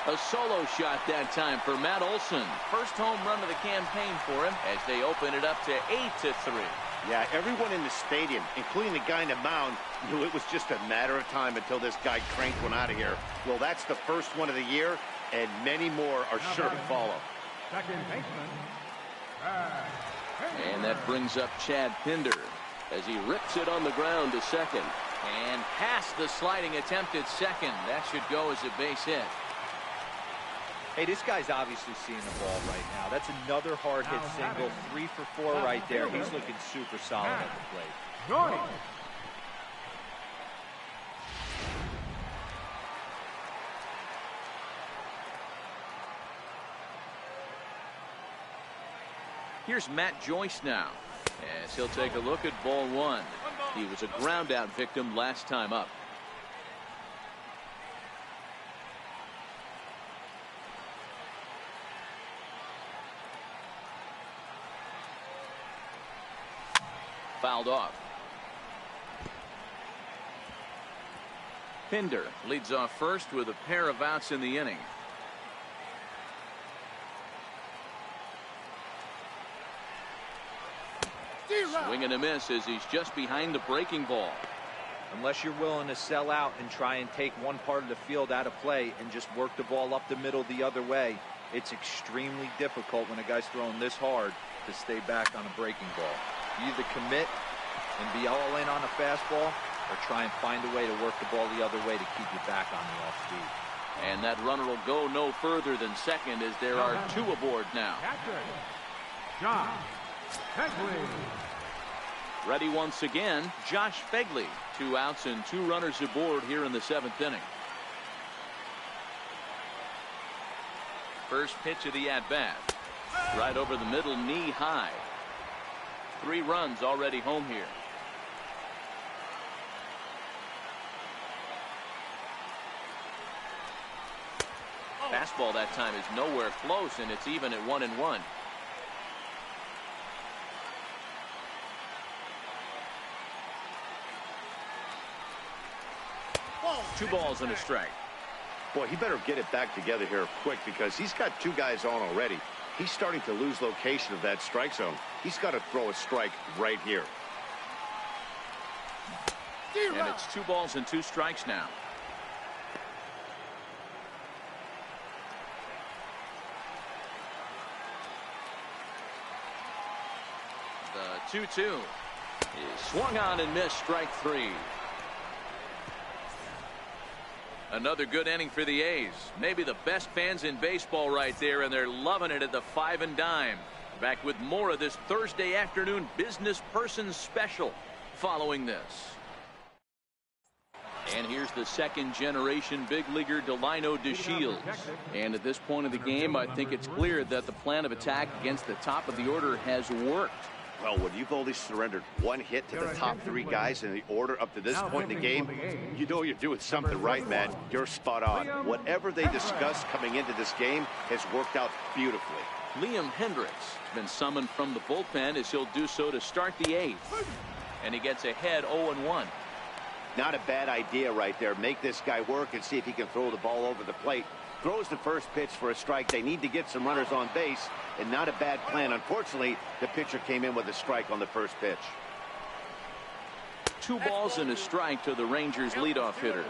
A solo shot that time for Matt Olson. First home run of the campaign for him as they open it up to 8-3. Yeah, everyone in the stadium, including the guy in the mound, knew it was just a matter of time until this guy cranked one out of here. Well, that's the first one of the year, and many more are sure to follow. Second baseman. And that brings up Chad Pinder as he rips it on the ground to second. And past the sliding attempt at second. That should go as a base hit. Hey, this guy's obviously seeing the ball right now. That's another hard hit single. 3 for 4 right there. He's looking super solid at the plate. Joy. Here's Matt Joyce now as he'll take a look at ball 1. He was a ground out victim last time up. Fouled off. Pinder leads off first with a pair of outs in the inning. Swing and a miss as he's just behind the breaking ball. Unless you're willing to sell out and try and take one part of the field out of play and just work the ball up the middle the other way, it's extremely difficult when a guy's throwing this hard to stay back on a breaking ball. You either commit and be all in on a fastball or try and find a way to work the ball the other way to keep you back on the off speed. And that runner will go no further than second as there are 2 aboard now. Catcher, John Fegley. Ready once again, Josh Fegley. 2 outs and 2 runners aboard here in the 7th inning. First pitch of the at-bat. Right over the middle, knee high. 3 runs already home here. Fastball that time is nowhere close, and it's even at 1-1. Two balls and a strike. Boy, he better get it back together here quick because he's got 2 guys on already. He's starting to lose location of that strike zone. He's got to throw a strike right here. And it's 2 balls and 2 strikes now. The 2-2 is swung on and missed, strike 3. Another good inning for the A's. Maybe the best fans in baseball right there, and they're loving it at the 5 and dime. Back with more of this Thursday afternoon business person special following this. And here's the second generation big leaguer Delino DeShields. And at this point of the game, I think it's clear that the plan of attack against the top of the order has worked. Well, when you've only surrendered 1 hit to the top 3 guys in the order up to this point in the game, you know you're doing something right, man. You're spot on. Whatever they discussed coming into this game has worked out beautifully. Liam Hendricks has been summoned from the bullpen as he'll do so to start the 8th. And he gets ahead 0-1. Not a bad idea right there. Make this guy work and see if he can throw the ball over the plate. Throws the first pitch for a strike. They need to get some runners on base, and not a bad plan. Unfortunately, the pitcher came in with a strike on the first pitch. 2 balls and a strike to the Rangers leadoff hitter.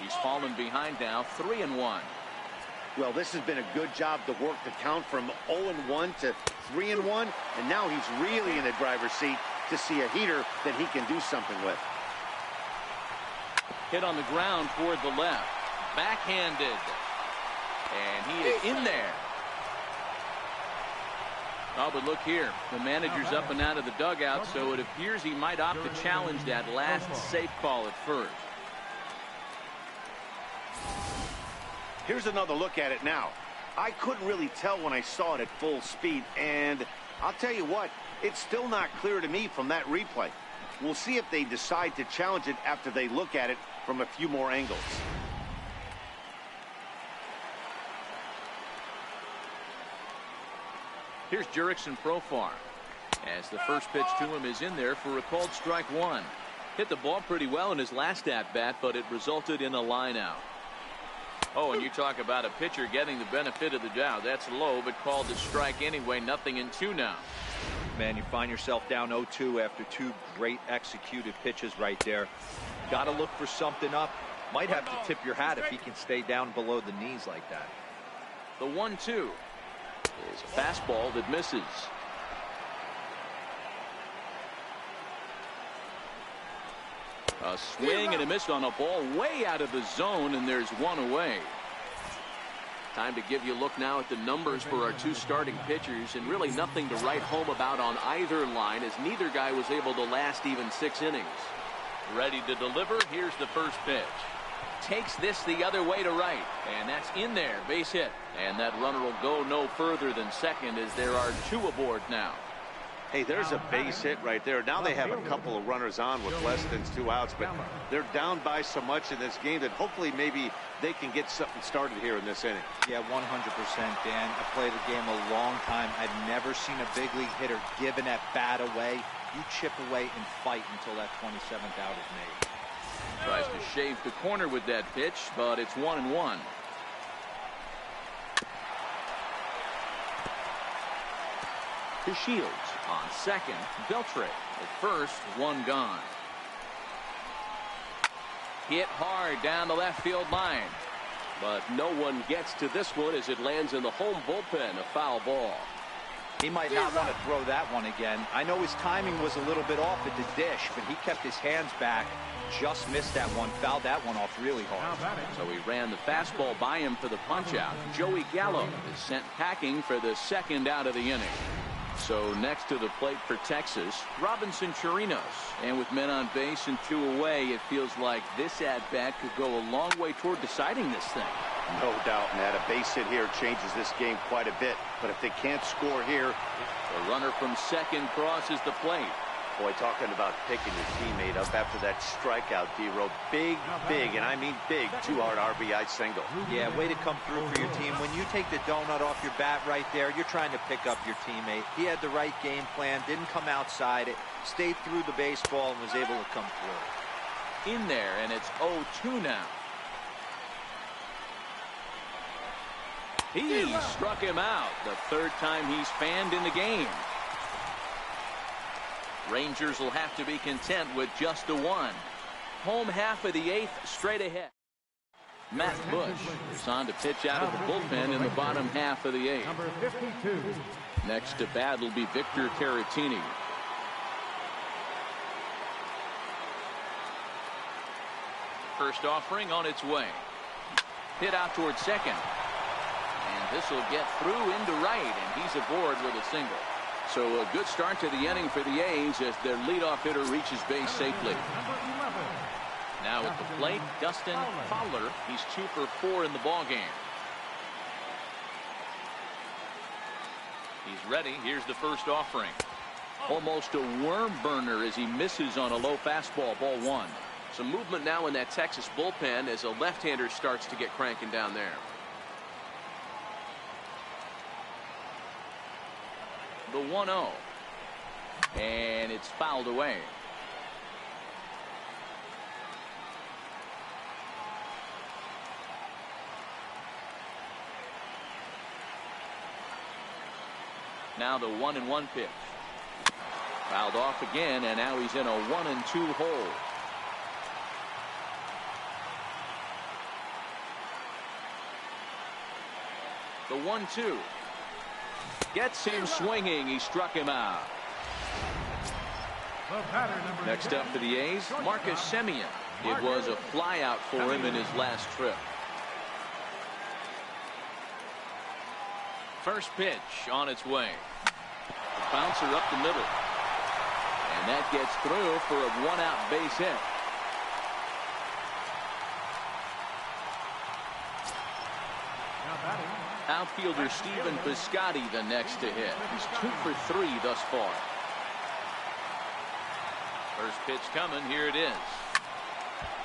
He's fallen behind now, 3-1. Well, this has been a good job to work the count from 0-1 to 3-1, and now he's really in the driver's seat to see a heater that he can do something with. Hit on the ground toward the left. Backhanded. And he is in there. Oh, but look here. The manager's up and out of the dugout, so it appears he might opt to challenge that last safe call at first. Here's another look at it now. I couldn't really tell when I saw it at full speed, and I'll tell you what, it's still not clear to me from that replay. We'll see if they decide to challenge it after they look at it from a few more angles. Here's Jurickson Profar, as the first pitch to him is in there for a called strike 1. Hit the ball pretty well in his last at-bat, but it resulted in a line out. Oh, and you talk about a pitcher getting the benefit of the doubt. That's Lowe, but called a strike anyway. 0-2 now. Man, you find yourself down 0-2 after 2 great executed pitches right there. Got to look for something up. Might have to tip your hat if he can stay down below the knees like that. The 1-2 is a fastball that misses. A swing and a miss on a ball way out of the zone, and there's one away. Time to give you a look now at the numbers for our 2 starting pitchers, and really nothing to write home about on either line, as neither guy was able to last even 6 innings. Ready to deliver. Here's the first pitch. Takes this the other way to right, and that's in there. Base hit, and that runner will go no further than second, as there are 2 aboard now. Hey, there's a base hit right there. Now they have a couple of runners on with less than 2 outs, but they're down by so much in this game that hopefully maybe they can get something started here in this inning. Yeah, 100%, Dan. I played the game a long time. I've never seen a big league hitter give an at-bat away. You chip away and fight until that 27th out is made. Tries to shave the corner with that pitch, but it's 1-1. To Shields on second. Beltre at first. 1 gone. Hit hard down the left field line, but no one gets to this one as it lands in the home bullpen. A foul ball. He might not want to throw that one again. I know his timing was a little bit off at the dish, but he kept his hands back. Just missed that one. Fouled that one off really hard. So he ran the fastball by him for the punch-out. Joey Gallo is sent packing for the 2nd out of the inning. So next to the plate for Texas, Robinson Chirinos. And with men on base and 2 away, it feels like this at-bat could go a long way toward deciding this thing. No doubt, Matt. A base hit here changes this game quite a bit. But if they can't score here, the runner from second crosses the plate. boy, talking about picking your teammate up after that strikeout, D-Row. Big, and I mean big, 2-hard RBI single. Yeah, way to come through for your team. When you take the donut off your bat right there, you're trying to pick up your teammate. He had the right game plan, didn't come outside it, stayed through the baseball, and was able to come through. In there, and it's 0-2 now. He struck him out, the third time he's fanned in the game. Rangers will have to be content with just a 1. Home half of the 8th, straight ahead. Matt Bush is on to pitch out of the bullpen in the bottom half of the 8th. Number 52. Next to bat will be Victor Caratini. First offering on its way. Hit out towards second. And this will get through into right, and he's aboard with a single. So a good start to the inning for the A's as their leadoff hitter reaches base safely. Now at the plate, Dustin Fowler. He's 2 for 4 in the ballgame. He's ready. Here's the first offering. Almost a worm burner as he misses on a low fastball, ball 1. Some movement now in that Texas bullpen as a left-hander starts to get cranking down there. The 1-0. And it's fouled away. Now the 1-1 pitch. Fouled off again, and now he's in a 1-2 hole. The 1-2. Gets him swinging. He struck him out. Next up for the A's, Marcus Semien. It was a flyout for him in his last trip. First pitch on its way. The bouncer up the middle. And that gets through for a 1-out base hit. Outfielder Stephen Piscotty the next to hit. He's 2 for 3 thus far. First pitch coming. Here it is.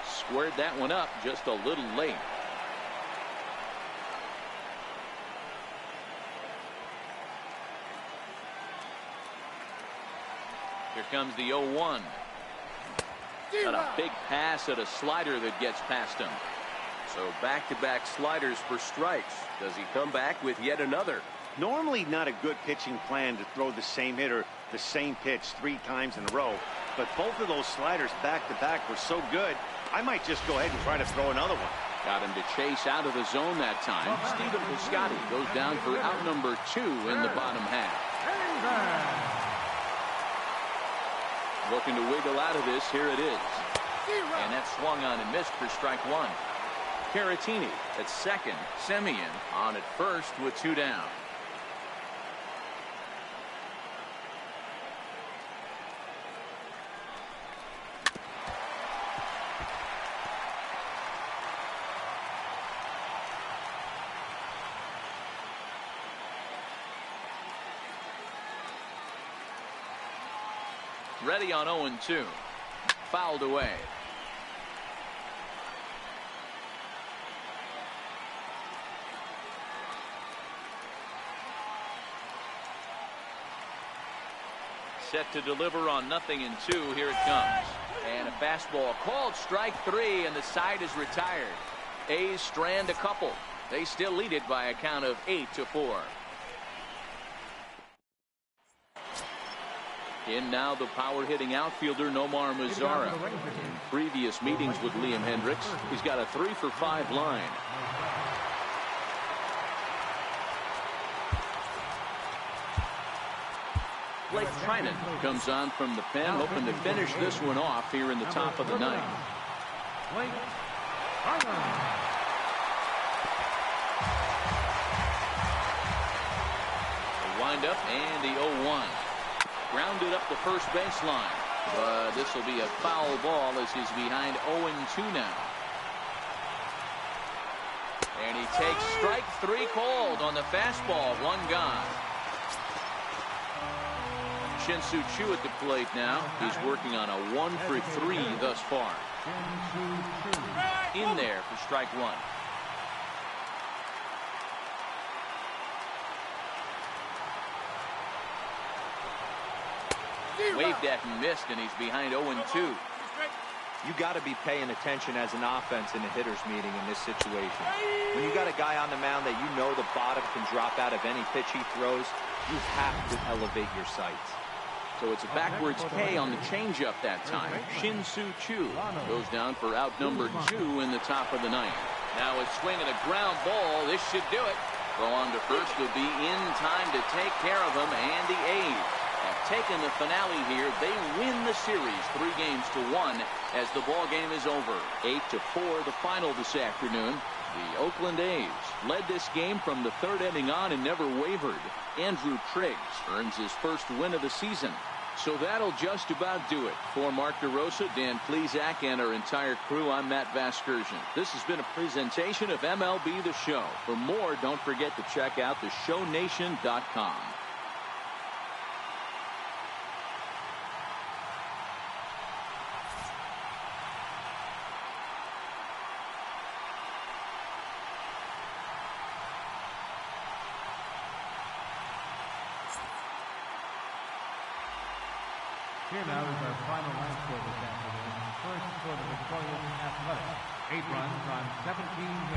Squared that one up just a little late. Here comes the 0-1. Got a big pass at a slider that gets past him. So back-to-back sliders for strikes. Does he come back with yet another? Normally not a good pitching plan to throw the same hitter the same pitch 3 times in a row. But both of those sliders back-to-back were so good, I might just go ahead and try to throw another one. Got him to chase out of the zone that time. Stephen Piscotty goes down for out number 2 in the bottom half. Looking to wiggle out of this. Here it is. And that swung on and missed for strike 1. Caratini at second. Semien on at first with 2 down. Ready on 0-2. Fouled away. Set to deliver on 0-2. Here it comes. And a fastball called strike 3, and the side is retired. A's strand a couple. They still lead it by a count of 8-4. In now the power-hitting outfielder Nomar Mazara. In previous meetings with Liam Hendricks, he's got a 3 for 5 line. Blake Trinan comes on from the pen, hoping to finish this one off here in the top of the 9th. The wind-up and the 0-1. Grounded up the first baseline, but this will be a foul ball as he's behind 0-2 now. And he takes strike 3 called on the fastball. 1 gone. Shin-Soo Choo at the plate now. He's working on a 1 for 3 thus far. In there for strike 1. Waved at and missed, and he's behind 0-2. You got to be paying attention as an offense in a hitter's meeting in this situation. When you got a guy on the mound that you know the bottom can drop out of any pitch he throws, you have to elevate your sights. So it's a backwards K on the changeup that time. Shin-Soo Choo goes down for out number 2 in the top of the 9th. Now a swing and a ground ball. This should do it. Throw on to first will be in time to take care of him, and the A's have taken the finale here. They win the series 3-1 as the ball game is over. 8-4 the final this afternoon. The Oakland A's led this game from the 3rd inning on and never wavered. Andrew Triggs earns his first win of the season. So that'll just about do it. For Mark DeRosa, Dan Plesac, and our entire crew, I'm Matt Vasgersian. This has been a presentation of MLB The Show. For more, don't forget to check out theshownation.com. Here now is our final line score this afternoon. First for the victorious Athletics. 8 runs on 17